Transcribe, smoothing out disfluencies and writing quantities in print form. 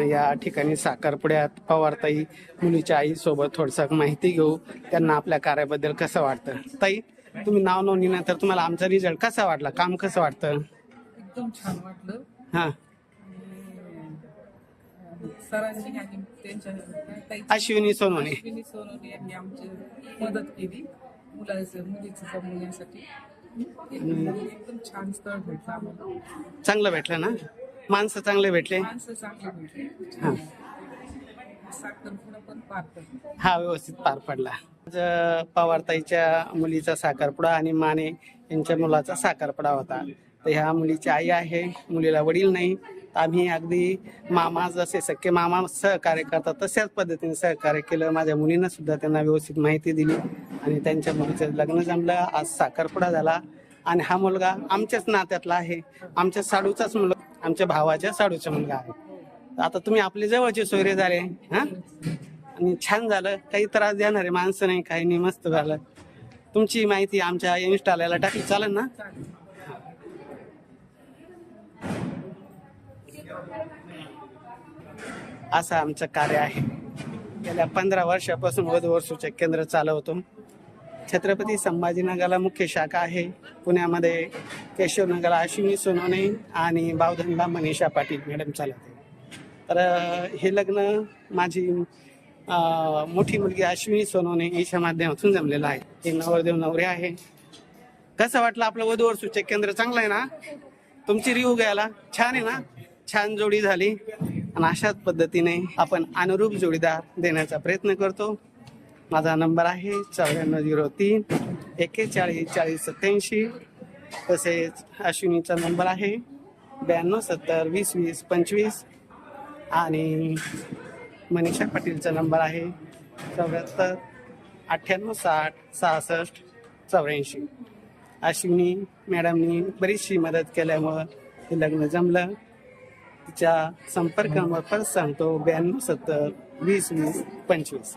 या ठिकाणी साखरपुड्यात पवारताई मुलीच्या आईसोबत थोडसं माहिती घेऊ, त्यांना आपल्या कार्याबद्दल कसं वाटतं. ताई, तुम्ही नाव नोंदणीनंतर तुम्हाला आमचा रिझल्ट कसा वाटला, काम कसं वाटतं? एकदम छान वाटलं. हा, सरांनी आणि त्यांच्या अश्विनी सोनवणे अश्विनी सोनवणे यांनी आमची मदत केली मुलीचं जमवण्यासाठी. एकदम छान स्थळ भेटलं आम्हाला. चांगलं भेटलं ना, माणसं चांगले भेटले, माणसं चांगली भेटली. हा साखरपुडा पण पार पडला. हा व्यवस्थित पार पडला. आज पवारताईच्या मुलीचा साखरपुडा आणि माने यांच्या मुलाचा साखरपुडा होता. तर ह्या मुलीची आई आहे, मुलीला वडील नाही. आम्ही अगदी मामा जसे सख्खे मामा सहकार्य करतात तशाच पद्धतीने सहकार्य केलं. माझ्या मुलीनं सुद्धा त्यांना व्यवस्थित माहिती दिली आणि त्यांच्या मुलीचं लग्न जमलं. आज साखरपुडा झाला आणि हा मुलगा आमच्याच नात्यातला आहे, आमच्या साडूचाच मुलगा, आमच्या भावाच्या साडूचा मुलगा आहे. आता तुम्ही आपले जवळचे सोयरे झाले हा, आणि छान झालं. काही त्रास देणारे माणसं नाही, काही नाही, मस्त झालं. तुमची माहिती आमच्या इन्स्टाला टाकली चालेल ना? असं आमचं कार्य आहे. गेल्या 15 वर्षापासून वधूवर सूचक केंद्र चालवतो. छत्रपती संभाजीनगरला मुख्य शाखा आहे. पुण्यामध्ये केशवनगरला अश्विनी सोनवणे आणि बावधनला मनीषा पाटील मॅडम चालवते. तर हे लग्न माझी मोठी मुलगी अश्विनी सोनवणे हिच्या माध्यमातून जमलेलं आहे. हे नवरदेव नवरे आहे. कसं वाटलं आपलं वधूवर सूचक केंद्र? चांगलं आहे ना? तुमची रिव्ह्यू घ्यायला छान आहे ना? छान जोडी झाली आणि अशाच पद्धतीने आपण अनुरूप जोडीदार देण्याचा प्रयत्न करतो. माझा नंबर आहे 9403 41 40 87. तसेच अश्विनीचा नंबर आहे 92 70 20 20 25 आणि मनीषा पाटीलचा नंबर आहे 74 98 60 66 84. अश्विनी मॅडमनी बरीचशी मदत केल्यामुळं हे लग्न जमलं. तिच्या संपर्क नंबर परत सांगतो 92 70 20 20 25.